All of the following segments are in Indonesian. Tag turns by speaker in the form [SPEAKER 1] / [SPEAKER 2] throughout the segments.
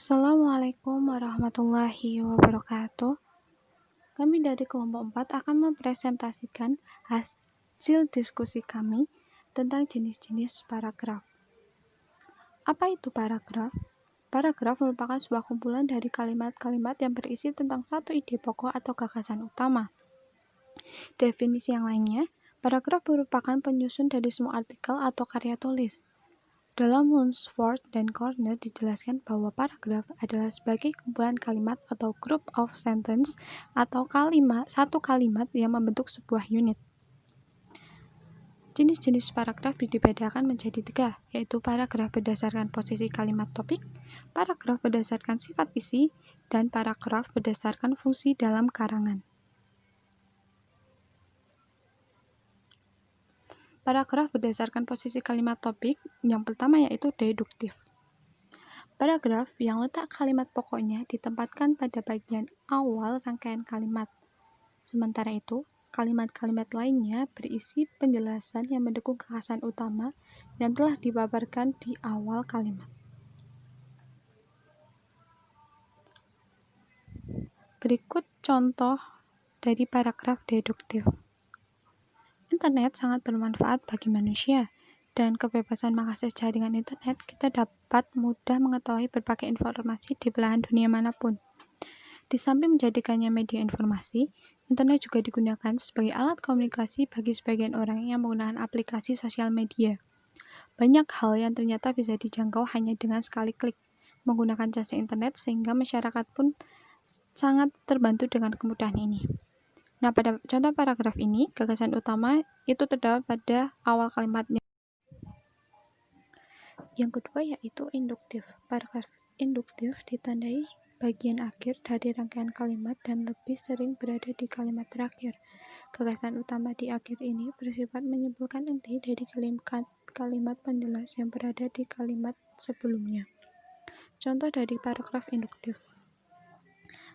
[SPEAKER 1] Assalamualaikum warahmatullahi wabarakatuh. Kami dari kelompok 4 akan mempresentasikan hasil diskusi kami tentang jenis-jenis paragraf. Apa itu paragraf? Paragraf merupakan sebuah kumpulan dari kalimat-kalimat yang berisi tentang satu ide pokok atau gagasan utama. Definisi yang lainnya, paragraf merupakan penyusun dari semua artikel atau karya tulis. Dalam Lunsford dan Cornell dijelaskan bahwa paragraf adalah sebagai kumpulan kalimat atau group of sentence atau satu kalimat yang membentuk sebuah unit. Jenis-jenis paragraf dibedakan menjadi 3, yaitu paragraf berdasarkan posisi kalimat topik, paragraf berdasarkan sifat isi, dan paragraf berdasarkan fungsi dalam karangan. Paragraf berdasarkan posisi kalimat topik, yang pertama yaitu deduktif. Paragraf yang letak kalimat pokoknya ditempatkan pada bagian awal rangkaian kalimat. Sementara itu, kalimat-kalimat lainnya berisi penjelasan yang mendukung gagasan utama yang telah dipaparkan di awal kalimat. Berikut contoh dari paragraf deduktif. Internet sangat bermanfaat bagi manusia. Dan kebebasan mengakses jaringan internet, kita dapat mudah mengetahui berbagai informasi di belahan dunia manapun. Di samping menjadikannya media informasi, internet juga digunakan sebagai alat komunikasi bagi sebagian orang yang menggunakan aplikasi sosial media. Banyak hal yang ternyata bisa dijangkau hanya dengan sekali klik menggunakan jasa internet, sehingga masyarakat pun sangat terbantu dengan kemudahan ini. Nah, pada contoh paragraf ini, gagasan utama itu terdapat pada awal kalimatnya. Yang kedua yaitu induktif. Paragraf induktif ditandai bagian akhir dari rangkaian kalimat dan lebih sering berada di kalimat terakhir. Gagasan utama di akhir ini bersifat menyimpulkan inti dari kalimat penjelas yang berada di kalimat sebelumnya. Contoh dari paragraf induktif.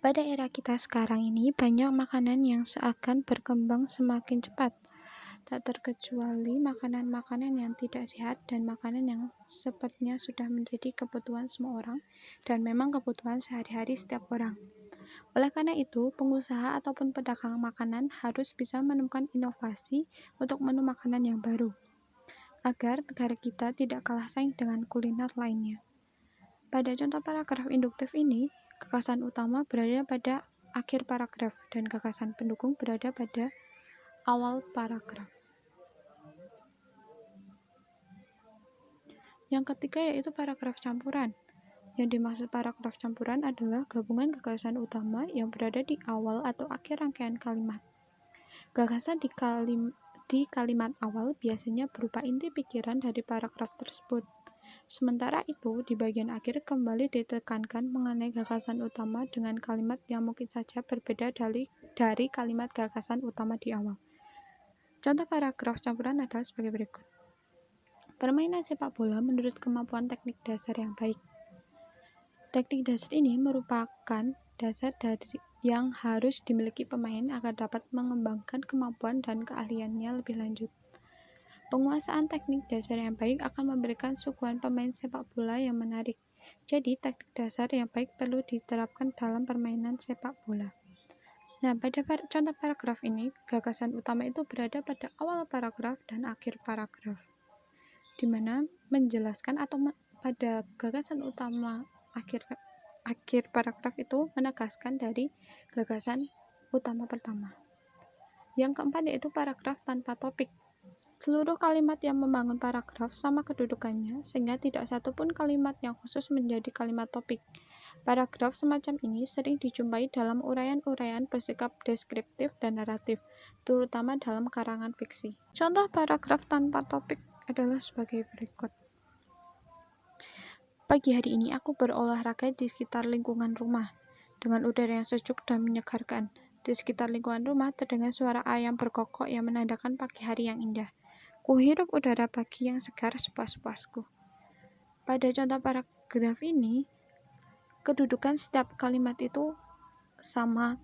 [SPEAKER 1] Pada era kita sekarang ini, banyak makanan yang seakan berkembang semakin cepat. Tak terkecuali makanan-makanan yang tidak sehat dan makanan yang sepertinya sudah menjadi kebutuhan semua orang dan memang kebutuhan sehari-hari setiap orang. Oleh karena itu, pengusaha ataupun pedagang makanan harus bisa menemukan inovasi untuk menu makanan yang baru, agar negara kita tidak kalah saing dengan kuliner lainnya. Pada contoh paragraf induktif ini, gagasan utama berada pada akhir paragraf dan gagasan pendukung berada pada awal paragraf. Yang ketiga yaitu paragraf campuran. Yang dimaksud paragraf campuran adalah gabungan gagasan utama yang berada di awal atau akhir rangkaian kalimat. Gagasan di kalimat awal biasanya berupa inti pikiran dari paragraf tersebut. Sementara itu, di bagian akhir kembali ditekankan mengenai gagasan utama dengan kalimat yang mungkin saja berbeda dari kalimat gagasan utama di awal. Contoh paragraf campuran adalah sebagai berikut. Permainan sepak bola menurut kemampuan teknik dasar yang baik. Teknik dasar ini merupakan dasar yang harus dimiliki pemain agar dapat mengembangkan kemampuan dan keahliannya lebih lanjut. Penguasaan teknik dasar yang baik akan memberikan suguhan pemain sepak bola yang menarik. Jadi, teknik dasar yang baik perlu diterapkan dalam permainan sepak bola. Nah, pada contoh paragraf ini, gagasan utama itu berada pada awal paragraf dan akhir paragraf, di mana menjelaskan atau pada gagasan utama akhir paragraf itu menegaskan dari gagasan utama pertama. Yang keempat yaitu paragraf tanpa topik. Seluruh kalimat yang membangun paragraf sama kedudukannya, sehingga tidak satu pun kalimat yang khusus menjadi kalimat topik. Paragraf semacam ini sering dijumpai dalam uraian-uraian bersikap deskriptif dan naratif, terutama dalam karangan fiksi. Contoh paragraf tanpa topik adalah sebagai berikut. Pagi hari ini aku berolahraga di sekitar lingkungan rumah, dengan udara yang sejuk dan menyegarkan. Di sekitar lingkungan rumah terdengar suara ayam berkokok yang menandakan pagi hari yang indah. Kuhirup udara pagi yang segar sepuas-puasku. Pada contoh paragraf ini, kedudukan setiap kalimat itu sama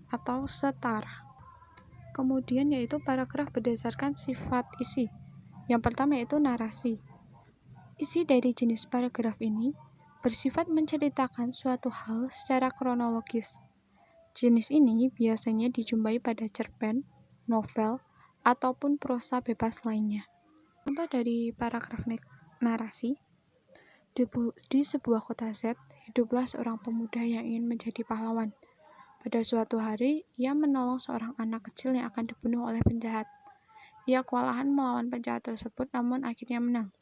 [SPEAKER 1] atau setara. Kemudian yaitu paragraf berdasarkan sifat isi. Yang pertama yaitu narasi. Isi dari jenis paragraf ini bersifat menceritakan suatu hal secara kronologis. Jenis ini biasanya dijumpai pada cerpen, novel, ataupun prosa bebas lainnya. Contoh dari paragraf narasi, di sebuah kota Z, hiduplah seorang pemuda yang ingin menjadi pahlawan. Pada suatu hari, ia menolong seorang anak kecil yang akan dibunuh oleh penjahat. Ia kewalahan melawan penjahat tersebut, namun akhirnya menang.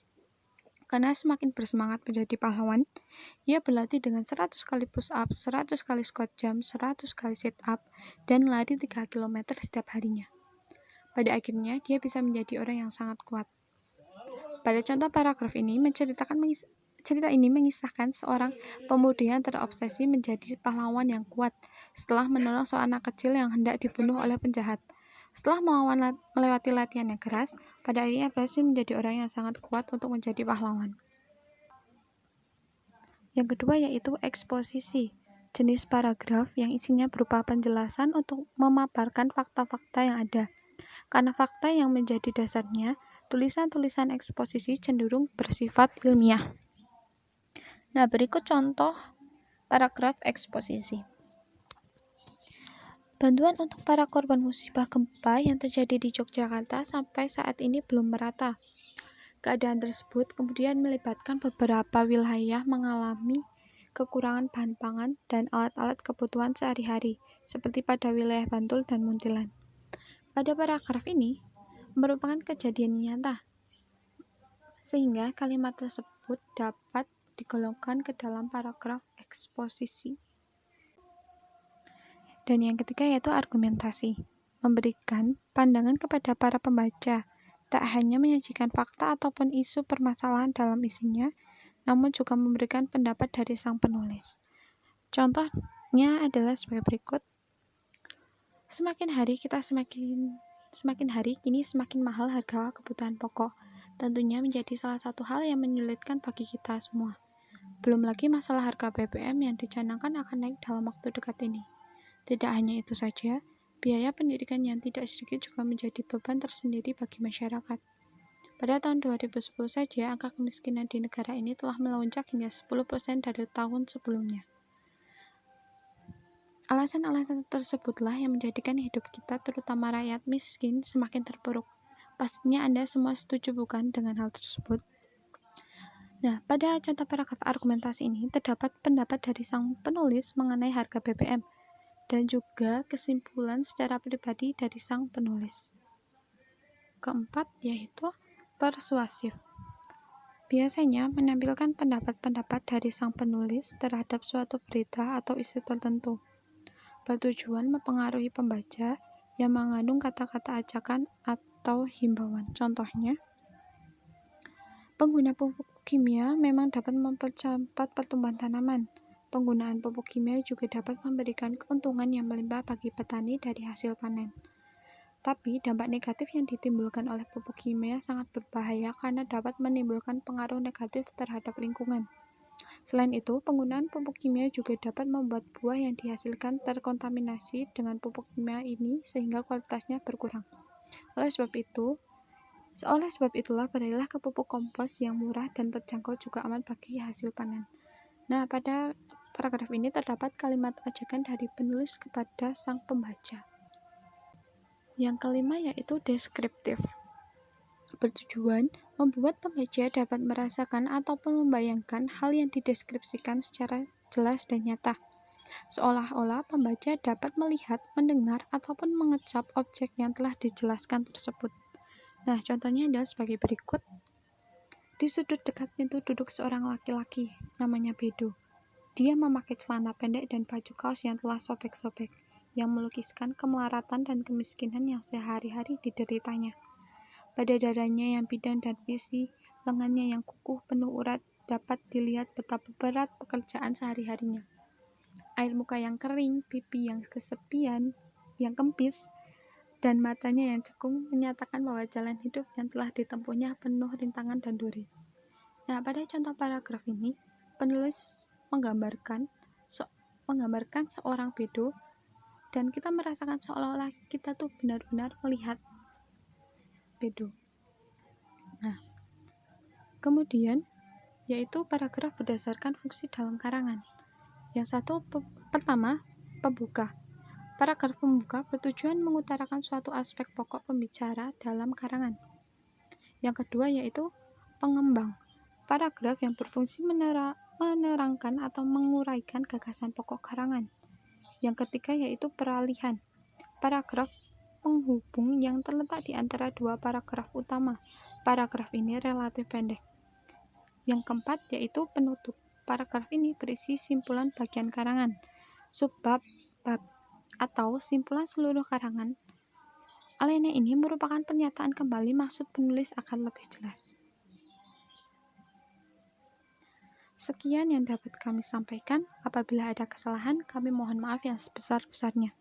[SPEAKER 1] Karena semakin bersemangat menjadi pahlawan, ia berlatih dengan 100 kali push up, 100 kali squat jump, 100 kali sit up, dan lari 3 km setiap harinya. Pada akhirnya, dia bisa menjadi orang yang sangat kuat. Pada contoh paragraf ini cerita ini mengisahkan seorang pemuda yang terobsesi menjadi pahlawan yang kuat setelah menolong seorang anak kecil yang hendak dibunuh oleh penjahat. Setelah melewati latihan yang keras, pada akhirnya berhasil menjadi orang yang sangat kuat untuk menjadi pahlawan. Yang kedua yaitu eksposisi, jenis paragraf yang isinya berupa penjelasan untuk memaparkan fakta-fakta yang ada. Karena fakta yang menjadi dasarnya, tulisan-tulisan eksposisi cenderung bersifat ilmiah. Nah, berikut contoh paragraf eksposisi. Bantuan untuk para korban musibah gempa yang terjadi di Yogyakarta sampai saat ini belum merata. Keadaan tersebut kemudian melibatkan beberapa wilayah mengalami kekurangan bahan pangan dan alat-alat kebutuhan sehari-hari, seperti pada wilayah Bantul dan Muntilan. Pada paragraf ini merupakan kejadian nyata, sehingga kalimat tersebut dapat digolongkan ke dalam paragraf eksposisi. Dan yang ketiga yaitu argumentasi, memberikan pandangan kepada para pembaca, tak hanya menyajikan fakta ataupun isu permasalahan dalam isinya, namun juga memberikan pendapat dari sang penulis. Contohnya adalah sebagai berikut. Semakin hari kini semakin mahal harga kebutuhan pokok. Tentunya menjadi salah satu hal yang menyulitkan bagi kita semua. Belum lagi masalah harga BBM yang dicanangkan akan naik dalam waktu dekat ini. Tidak hanya itu saja, biaya pendidikan yang tidak sedikit juga menjadi beban tersendiri bagi masyarakat. Pada tahun 2010 saja, angka kemiskinan di negara ini telah melonjak hingga 10% dari tahun sebelumnya. Alasan-alasan tersebutlah yang menjadikan hidup kita, terutama rakyat miskin, semakin terpuruk. Pastinya Anda semua setuju bukan dengan hal tersebut? Nah, pada contoh paragraf argumentasi ini terdapat pendapat dari sang penulis mengenai harga BBM dan juga kesimpulan secara pribadi dari sang penulis. Keempat, yaitu persuasif. Biasanya menampilkan pendapat-pendapat dari sang penulis terhadap suatu berita atau isu tertentu, bertujuan mempengaruhi pembaca yang mengandung kata-kata ajakan atau himbauan. Contohnya, pengguna pupuk kimia memang dapat mempercepat pertumbuhan tanaman. Penggunaan pupuk kimia juga dapat memberikan keuntungan yang melimpah bagi petani dari hasil panen. Tapi dampak negatif yang ditimbulkan oleh pupuk kimia sangat berbahaya karena dapat menimbulkan pengaruh negatif terhadap lingkungan. Selain itu, penggunaan pupuk kimia juga dapat membuat buah yang dihasilkan terkontaminasi dengan pupuk kimia ini sehingga kualitasnya berkurang. Oleh sebab itulah beralihlah ke pupuk kompos yang murah dan terjangkau juga aman bagi hasil panen. Nah, pada paragraf ini terdapat kalimat ajakan dari penulis kepada sang pembaca. Yang kelima yaitu deskriptif. Bertujuan membuat pembaca dapat merasakan ataupun membayangkan hal yang dideskripsikan secara jelas dan nyata. Seolah-olah pembaca dapat melihat, mendengar, ataupun mengecap objek yang telah dijelaskan tersebut. Nah, contohnya adalah sebagai berikut. Di sudut dekat pintu duduk seorang laki-laki, namanya Bedo. Dia memakai celana pendek dan baju kaos yang telah sobek-sobek, yang melukiskan kemelaratan dan kemiskinan yang sehari-hari dideritanya. Pada dadanya yang bidang dan besi, lengannya yang kukuh penuh urat, dapat dilihat betapa berat pekerjaan sehari-harinya. Air muka yang kering, pipi yang kesepian, yang kempis, dan matanya yang cekung menyatakan bahwa jalan hidup yang telah ditempuhnya penuh rintangan dan duri. Nah, pada contoh paragraf ini, penulis menggambarkan seorang Bedo, dan kita merasakan seolah-olah kita tuh benar-benar melihat Bedo. Nah, kemudian yaitu paragraf berdasarkan fungsi dalam karangan. Yang satu, pertama, pembuka. Paragraf pembuka bertujuan mengutarakan suatu aspek pokok pembicara dalam karangan. Yang kedua yaitu pengembang. Paragraf yang berfungsi menerangkan atau menguraikan gagasan pokok karangan. Yang ketiga yaitu peralihan. Paragraf penghubung yang terletak di antara dua paragraf utama. Paragraf ini relatif pendek. Yang keempat yaitu penutup. Paragraf ini berisi simpulan bagian karangan, subbab, bab, atau simpulan seluruh karangan. Alinea ini merupakan pernyataan kembali maksud penulis agar lebih jelas. Sekian yang dapat kami sampaikan. Apabila ada kesalahan, kami mohon maaf yang sebesar-besarnya.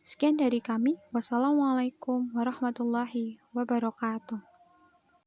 [SPEAKER 1] Sekian dari kami. Wassalamualaikum warahmatullahi wabarakatuh.